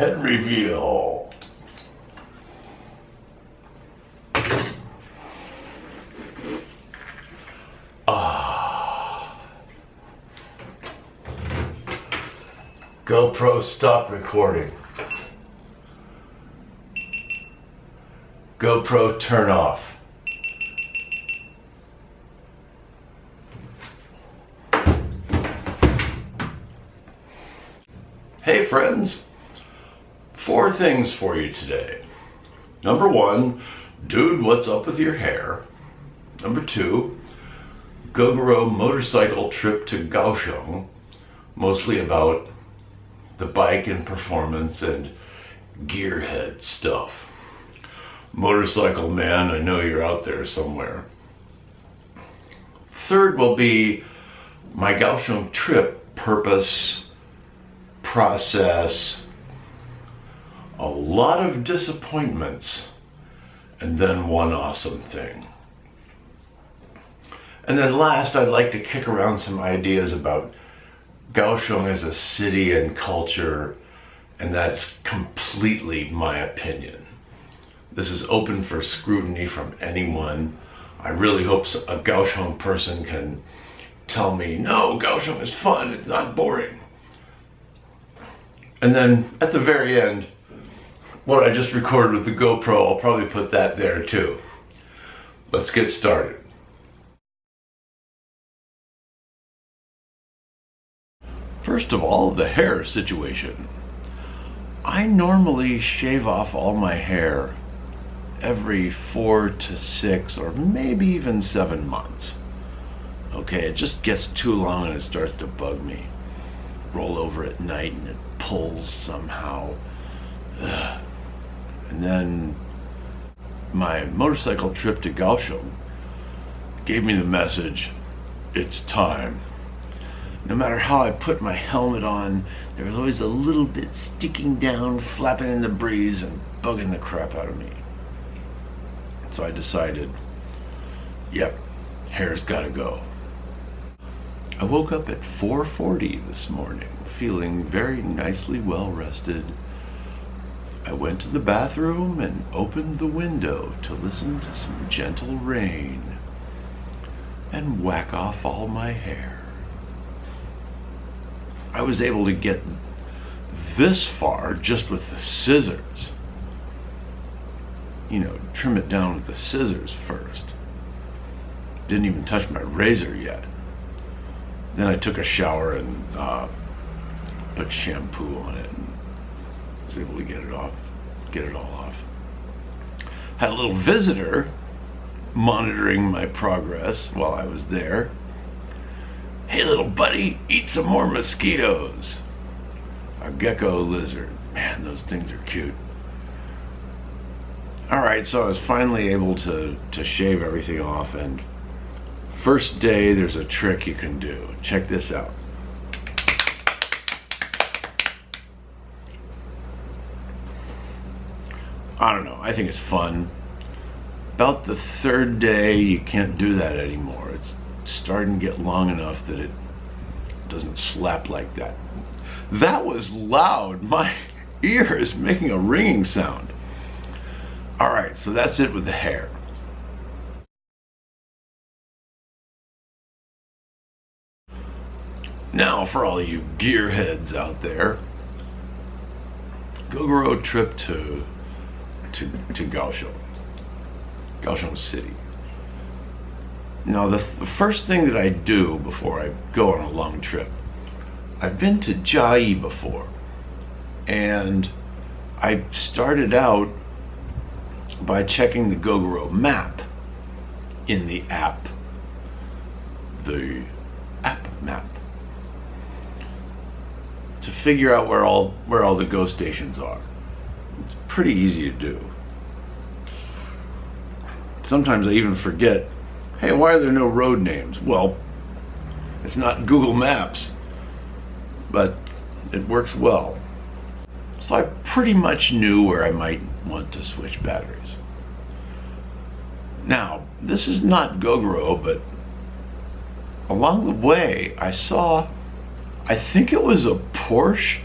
Head reveal. GoPro stop recording. GoPro turn off. Hey friends, 4 things for you today. Number 1, dude, what's up with your hair? Number 2, Gogoro motorcycle trip to Kaohsiung, mostly about the bike and performance and gearhead stuff. Motorcycle man, I know you're out there somewhere. Third will be my Kaohsiung trip, purpose, process, a lot of disappointments, and then one awesome thing. And then last, I'd like to kick around some ideas about Kaohsiung as a city and culture, and that's completely my opinion. This is open for scrutiny from anyone. I really hope a Kaohsiung person can tell me, no, Kaohsiung is fun, it's not boring. And then at the very end, what I just recorded with the GoPro, I'll probably put that there too. Let's get started. First of all, the hair situation. I normally shave off all my hair every 4 to 6 or maybe even 7 months. Okay, it just gets too long and it starts to bug me. Roll over at night and it pulls somehow. Ugh. And then my motorcycle trip to Kaohsiung gave me the message, it's time. No matter how I put my helmet on, there was always a little bit sticking down, flapping in the breeze and bugging the crap out of me. So I decided, yep, hair's gotta go. I woke up at 4:40 this morning, feeling very nicely well rested. I went to the bathroom and opened the window to listen to some gentle rain and whack off all my hair. I was able to get this far just with the scissors. You know, trim it down with the scissors first. Didn't even touch my razor yet. Then I took a shower and put shampoo on it and was able to get it all off. Had a little visitor monitoring my progress while I was there. Hey little buddy, eat some more mosquitoes. A gecko lizard. Man, those things are cute. Alright, so I was finally able to shave everything off, and first day there's a trick you can do. Check this out. I don't know, I think it's fun. About the 3rd day you can't do that anymore. It's starting to get long enough that it doesn't slap like that. That was loud. My ear is making a ringing sound. Alright, so that's it with the hair. Now for all you gearheads out there, Gogoro trip to Kaohsiung City. Now the first thing that I do before I go on a long trip, I've been to Jai before, and I started out by checking the Gogoro map in the app map, to figure out where all the go stations are. It's pretty easy to do. Sometimes I even forget, hey, why are there no road names? Well, it's not Google Maps, but it works well. So I pretty much knew where I might want to switch batteries. Now, this is not Gogoro, but along the way I saw, I think it was a Porsche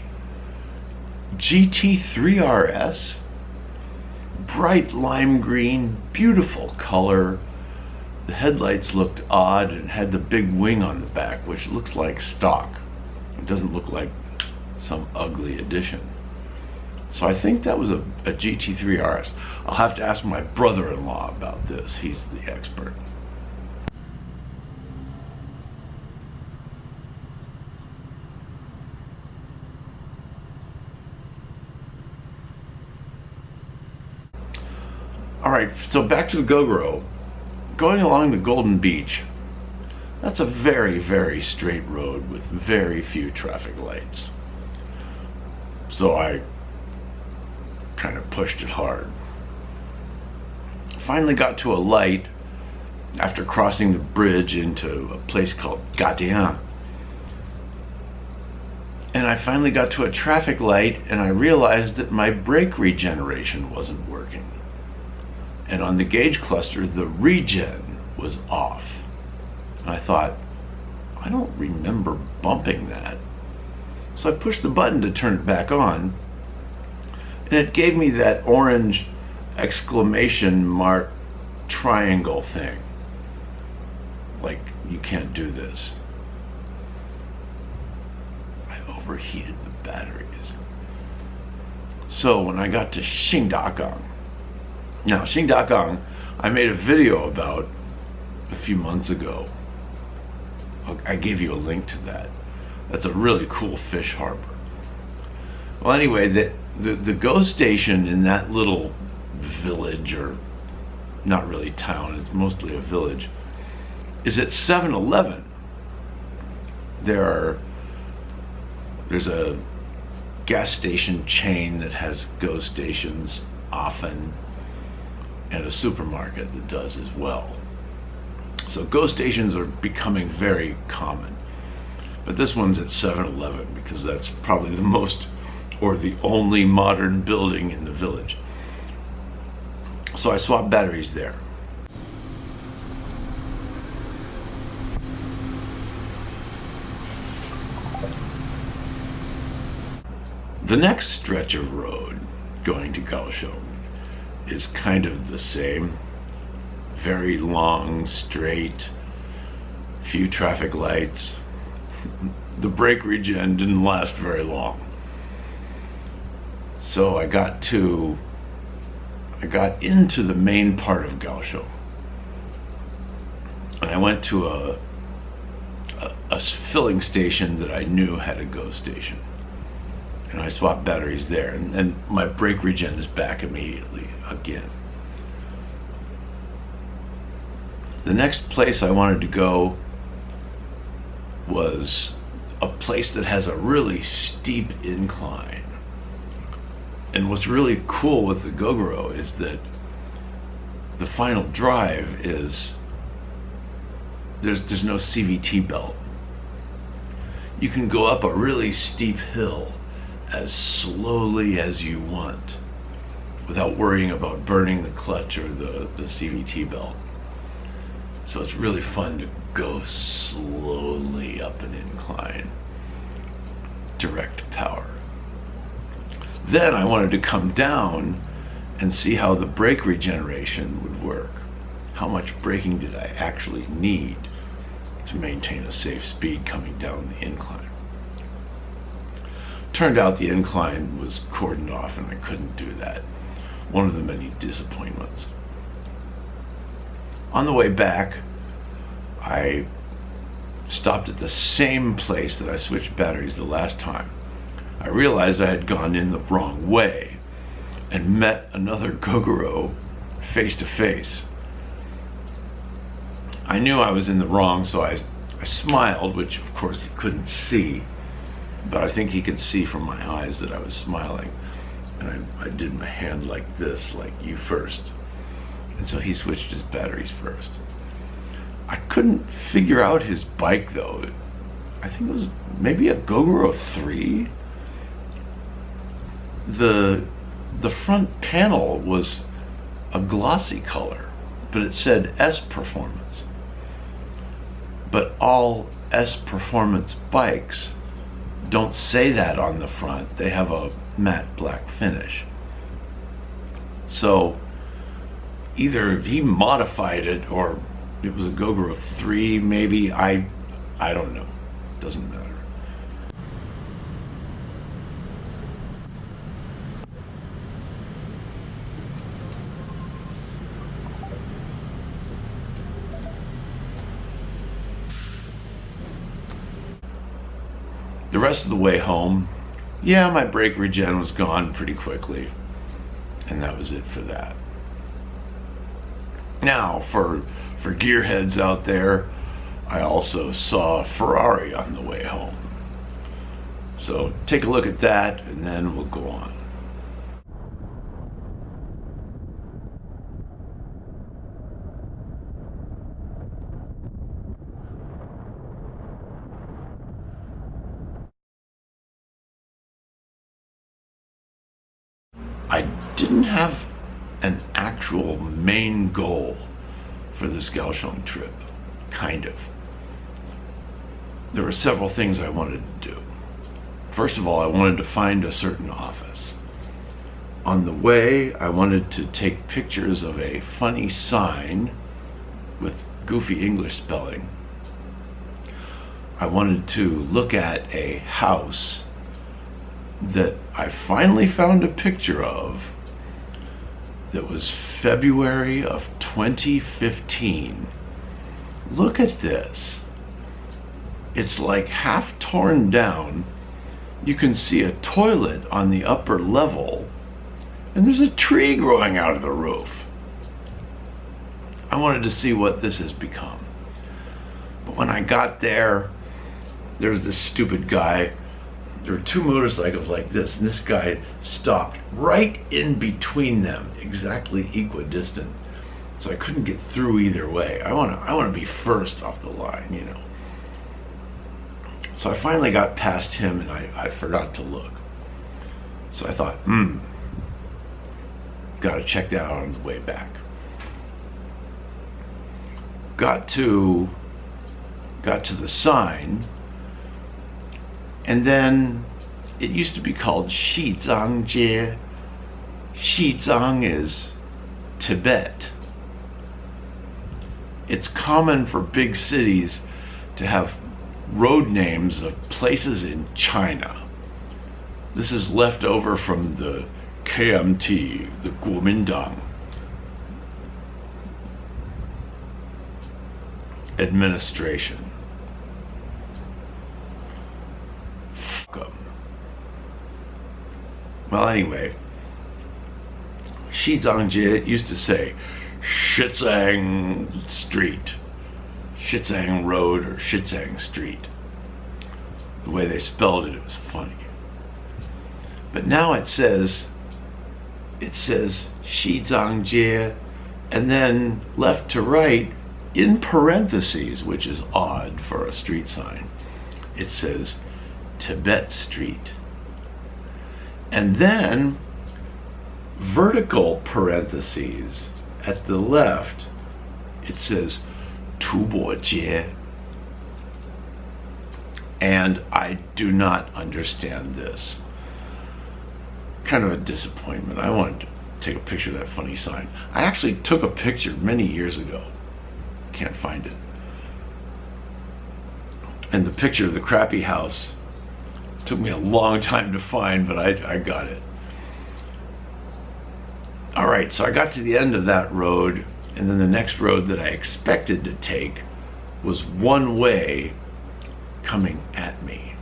GT3 RS, bright lime green, beautiful color. The headlights looked odd and had the big wing on the back, which looks like stock. It doesn't look like some ugly addition. So I think that was a GT3 RS. I'll have to ask my brother-in-law about this. He's the expert. All right, so back to the Gogoro. Going along the Golden Beach, that's a very, very straight road with very few traffic lights. So I kind of pushed it hard. Finally got to a light after crossing the bridge into a place called Kaohsiung. And I finally got to a traffic light and I realized that my brake regeneration wasn't working. And on the gauge cluster, the regen was off. And I thought, I don't remember bumping that. So I pushed the button to turn it back on, and it gave me that orange exclamation mark triangle thing. Like, you can't do this. I overheated the batteries. So when I got to Xingdakang, now Xingdakang, I made a video about a few months ago. I gave you a link to that. That's a really cool fish harbor. Well, anyway, the GO station in that little village, or not really town, it's mostly a village, is at 7-Eleven. There's a gas station chain that has GO stations often, and a supermarket that does as well. So GO stations are becoming very common. But this one's at 7-Eleven because that's probably the most or the only modern building in the village. So I swapped batteries there. The next stretch of road going to Kaohsiung is kind of the same. Very long, straight, few traffic lights. The brake regen didn't last very long. So I got into the main part of Kaohsiung. And I went to a filling station that I knew had a GO station. And I swapped batteries there, and my brake regen is back immediately again. The next place I wanted to go was a place that has a really steep incline. And what's really cool with the Gogoro is that the final drive is there's no CVT belt. You can go up a really steep hill as slowly as you want without worrying about burning the clutch or the CVT belt. So it's really fun to go slowly up an incline, direct power. Then I wanted to come down and see how the brake regeneration would work. How much braking did I actually need to maintain a safe speed coming down the incline? Turned out the incline was cordoned off and I couldn't do that. One of the many disappointments. On the way back, I stopped at the same place that I switched batteries the last time. I realized I had gone in the wrong way and met another Gogoro face to face. I knew I was in the wrong, so I smiled, which of course he couldn't see, but I think he could see from my eyes that I was smiling. And I did my hand like this, like you first. And so he switched his batteries first. I couldn't figure out his bike though. I think it was maybe a Gogoro 3. The front panel was a glossy color, but it said S Performance. But all S Performance bikes don't say that on the front. They have a matte black finish. So either he modified it or it was a Gogoro 3 maybe. I don't know. Doesn't matter. The rest of the way home, yeah, my brake regen was gone pretty quickly, and that was it for that. Now, for gearheads out there, I also saw a Ferrari on the way home. So take a look at that, and then we'll go on. I didn't have an actual main goal for this Kaohsiung trip, kind of. There were several things I wanted to do. First of all, I wanted to find a certain office. On the way, I wanted to take pictures of a funny sign with goofy English spelling. I wanted to look at a house that I finally found a picture of that was February of 2015. Look at this. It's like half torn down. You can see a toilet on the upper level, and there's a tree growing out of the roof. I wanted to see what this has become. But when I got there, there was this stupid guy. There were two motorcycles like this, and this guy stopped right in between them, exactly equidistant. So I couldn't get through either way. I want to be first off the line, you know. So I finally got past him, and I forgot to look. So I thought, gotta check that out on the way back. Got to the sign, and then it used to be called Xizangjie. Xizang is Tibet. It's common for big cities to have road names of places in China. This is left over from the KMT, the Kuomintang administration. Fuck 'em. Well, anyway, Xizangjie used to say Shizang Street, Shizang Road, or Shizang Street. The way they spelled it, it was funny. But now it says Xizangjie, and then left to right, in parentheses, which is odd for a street sign, it says Tibet Street. And then vertical parentheses at the left, it says Tubo-jie. And I do not understand this. Kind of a disappointment. I wanted to take a picture of that funny sign. I actually took a picture many years ago. Can't find it. And the picture of the crappy house took me a long time to find, but I got it. All right, so I got to the end of that road, and then the next road that I expected to take was one way coming at me.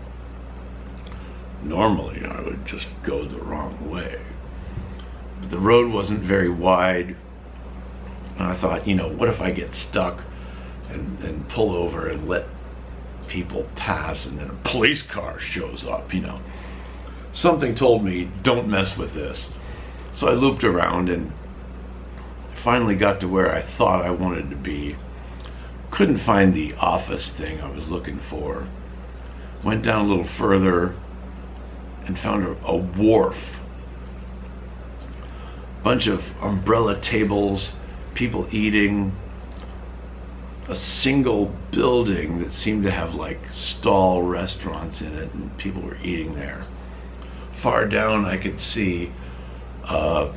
Normally, I would just go the wrong way. But the road wasn't very wide, and I thought, what if I get stuck and pull over and let people pass, and then a police car shows up, Something told me, don't mess with this. So I looped around and finally got to where I thought I wanted to be. Couldn't find the office thing I was looking for. Went down a little further and found a wharf. Bunch of umbrella tables, people eating. A single building that seemed to have like stall restaurants in it, and people were eating there. far down I could see a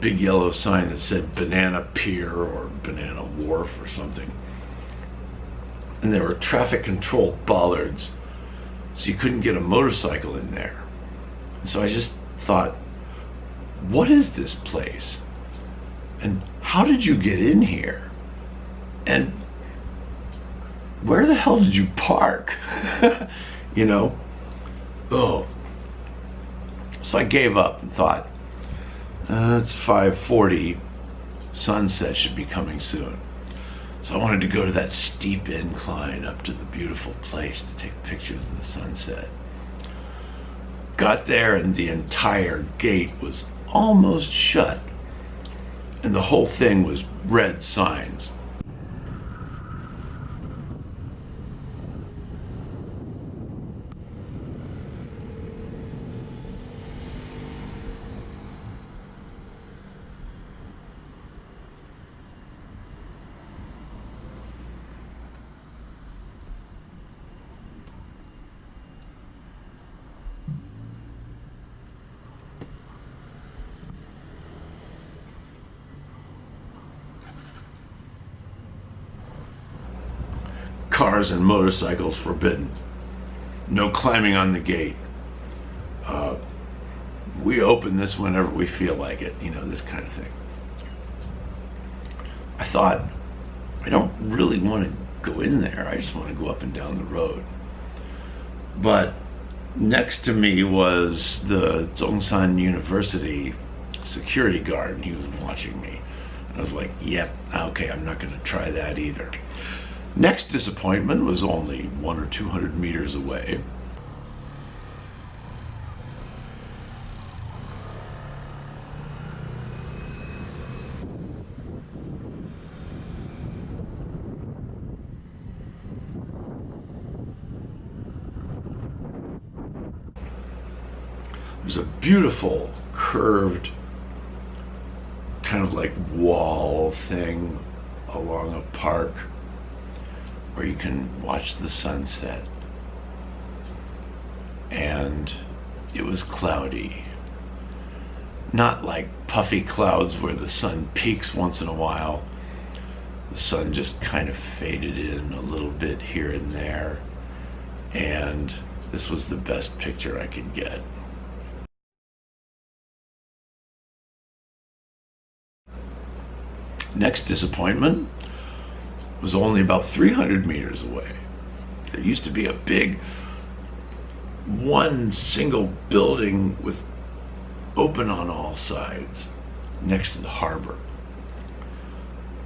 big yellow sign that said Banana Pier or Banana Wharf or something. And there were traffic controlled bollards, so you couldn't get a motorcycle in there. And so I just thought, what is this place? And how did you get in here? And where the hell did you park? You know? Oh. So I gave up and thought, it's 5:40, sunset should be coming soon. So I wanted to go to that steep incline up to the beautiful place to take pictures of the sunset. Got there and the entire gate was almost shut, and the whole thing was red signs. Cars and motorcycles forbidden. No climbing on the gate. We open this whenever we feel like it, you know, this kind of thing. I thought, I don't really want to go in there. I just want to go up and down the road. But next to me was the Zhongshan University security guard, and he was watching me. And I was like, yep, okay, I'm not going to try that either. Next disappointment was only 100 or 200 meters away. There's a beautiful curved kind of like wall thing along a park where you can watch the sunset. And it was cloudy. Not like puffy clouds where the sun peaks once in a while. The sun just kind of faded in a little bit here and there. And this was the best picture I could get. Next disappointment was only about 300 meters away. There used to be a big, one single building with open on all sides next to the harbor.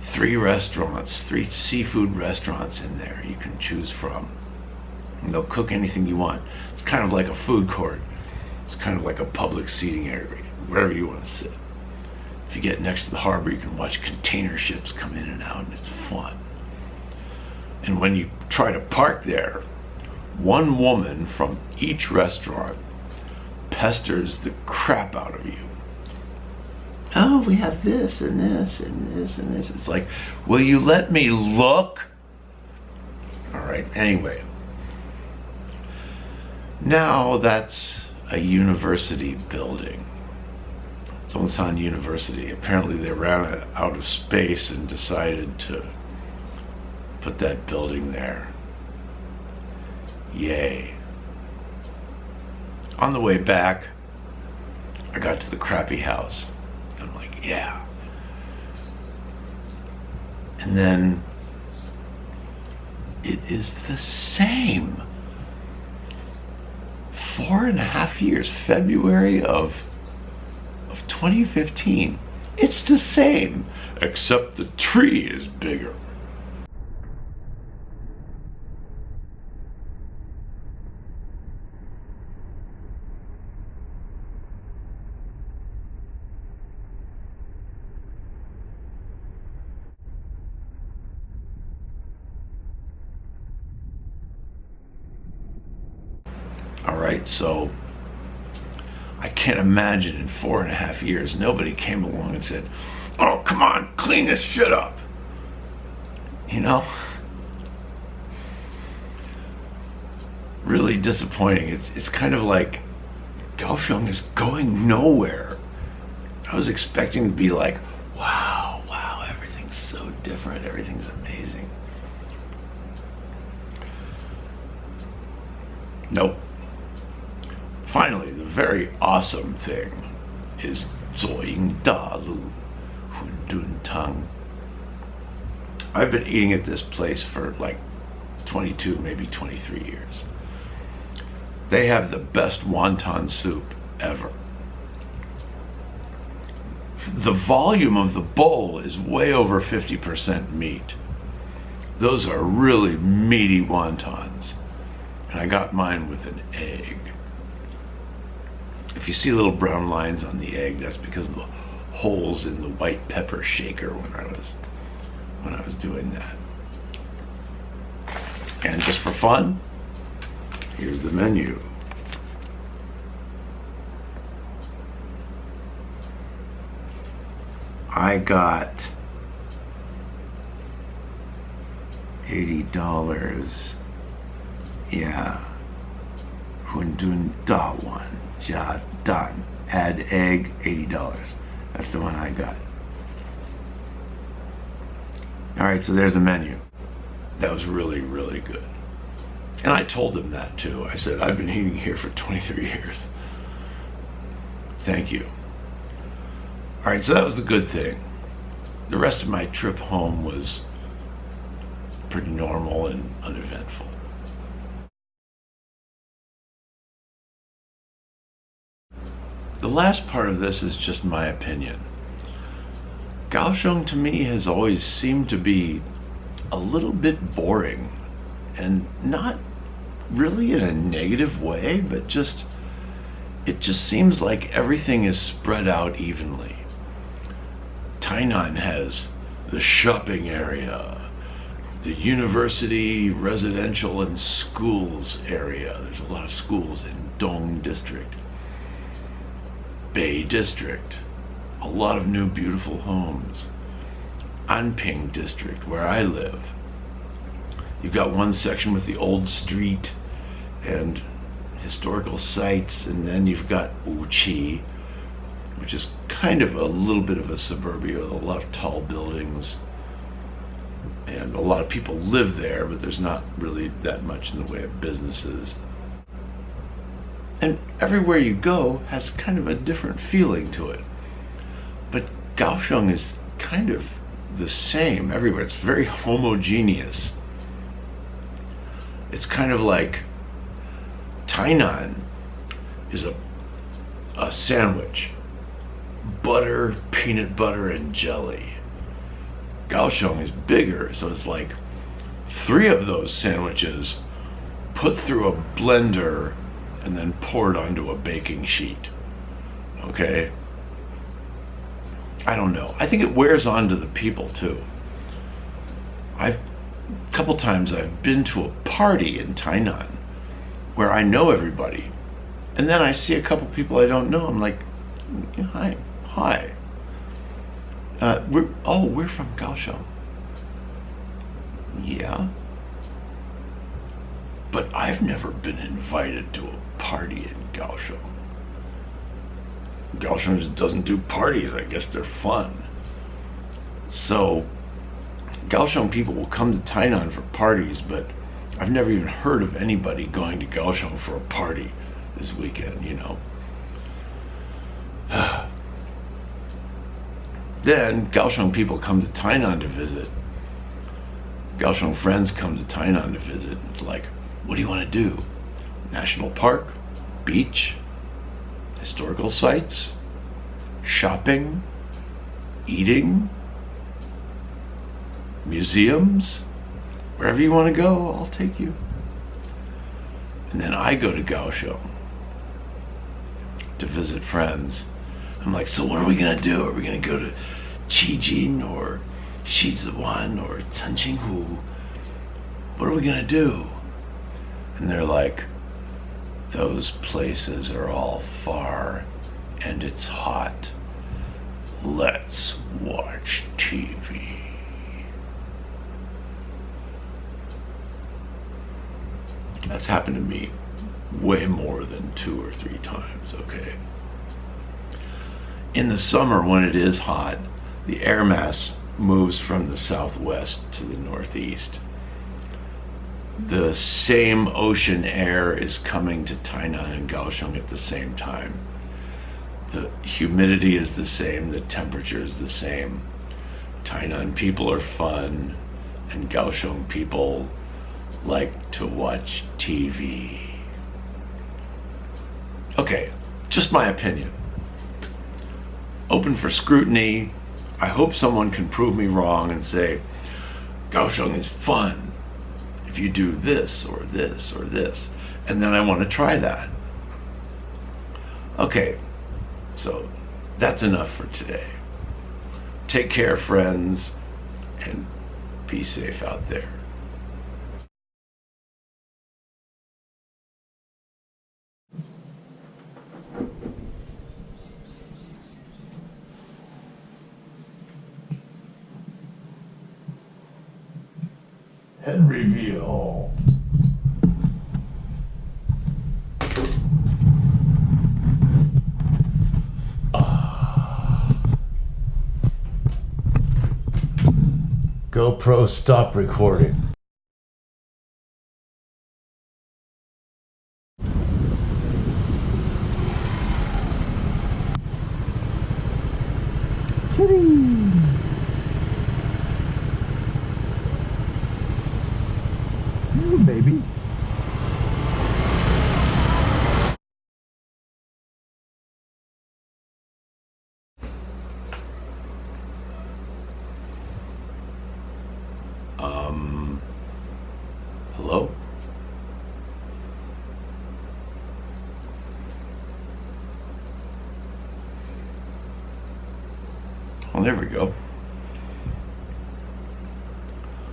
3 restaurants, 3 seafood restaurants in there you can choose from. And they'll cook anything you want. It's kind of like a food court. It's kind of like a public seating area, wherever you want to sit. If you get next to the harbor, you can watch container ships come in and out, and it's fun. And when you try to park there, one woman from each restaurant pesters the crap out of you. Oh, we have this and this and this and this. It's like, will you let me look? All right, anyway. Now that's a university building. Zhongshan University. Apparently they ran out of space and decided to put that building there. Yay. On the way back, I got to the crappy house. I'm like, yeah. And then it is the same. 4.5 years, February of 2015. It's the same, except the tree is bigger. All right, so I can't imagine in 4.5 years nobody came along and said, oh, come on, clean this shit up. You know? Really disappointing. It's kind of like Kaohsiung is going nowhere. I was expecting to be like, wow, wow, everything's so different, everything's amazing. Nope. Finally, the very awesome thing is Zoying Dalu Hundun Tang. I've been eating at this place for like 22, maybe 23 years. They have the best wonton soup ever. The volume of the bowl is way over 50% meat. Those are really meaty wontons. And I got mine with an egg. If you see little brown lines on the egg, that's because of the holes in the white pepper shaker when I was doing that. And just for fun, here's the menu. I got $80. Yeah. Hundun Dawan. Ja Dan. Add egg, $80. That's the one I got. Alright, so there's the menu. That was really, really good. And I told them that too. I said, I've been eating here for 23 years. Thank you. Alright, so that was the good thing. The rest of my trip home was pretty normal and uneventful. The last part of this is just my opinion. Kaohsiung to me has always seemed to be a little bit boring, and not really in a negative way, but it just seems like everything is spread out evenly. Tainan has the shopping area, the university, residential, and schools area. There's a lot of schools in Dong District. Bay District, a lot of new beautiful homes. Anping District, where I live. You've got one section with the old street and historical sites, and then you've got Uchi, which is kind of a little bit of a suburbia with a lot of tall buildings. And a lot of people live there, but there's not really that much in the way of businesses. And everywhere you go has kind of a different feeling to it. But Kaohsiung is kind of the same everywhere. It's very homogeneous. It's kind of like Tainan is a sandwich. Butter, peanut butter, and jelly. Kaohsiung is bigger, so it's like 3 of those sandwiches put through a blender and then poured onto a baking sheet. Okay? I don't know. I think it wears on to the people too. A couple times I've been to a party in Tainan where I know everybody, and then I see a couple people I don't know. I'm like, hi. We're from Kaohsiung. Yeah. But I've never been invited to a party in Kaohsiung. Kaohsiung just doesn't do parties. I guess they're fun. So, Kaohsiung people will come to Tainan for parties, but I've never even heard of anybody going to Kaohsiung for a party this weekend, you know. Then, Kaohsiung people come to Tainan to visit. Kaohsiung friends come to Tainan to visit. It's like, what do you want to do? National park? Beach? Historical sites? Shopping? Eating? Museums? Wherever you want to go, I'll take you. And then I go to Kaohsiung to visit friends. I'm like, so what are we going to do? Are we going to go to Qijin or Shizuan or Chengqinghu? What are we going to do? And they're like, those places are all far and it's hot. Let's watch TV. That's happened to me way more than 2 or 3 times, okay? In the summer, when it is hot, the air mass moves from the southwest to the northeast. The same ocean air is coming to Tainan and Kaohsiung at the same time. The humidity is the same, the temperature is the same. Tainan people are fun, and Kaohsiung people like to watch TV. Okay, just my opinion. Open for scrutiny. I hope someone can prove me wrong and say, Kaohsiung is fun if you do this or this or this. And then I want to try that. Okay, so that's enough for today. Take care, friends, and be safe out there. Head reveal. GoPro, stop recording. Baby. Hello? Oh, there we go.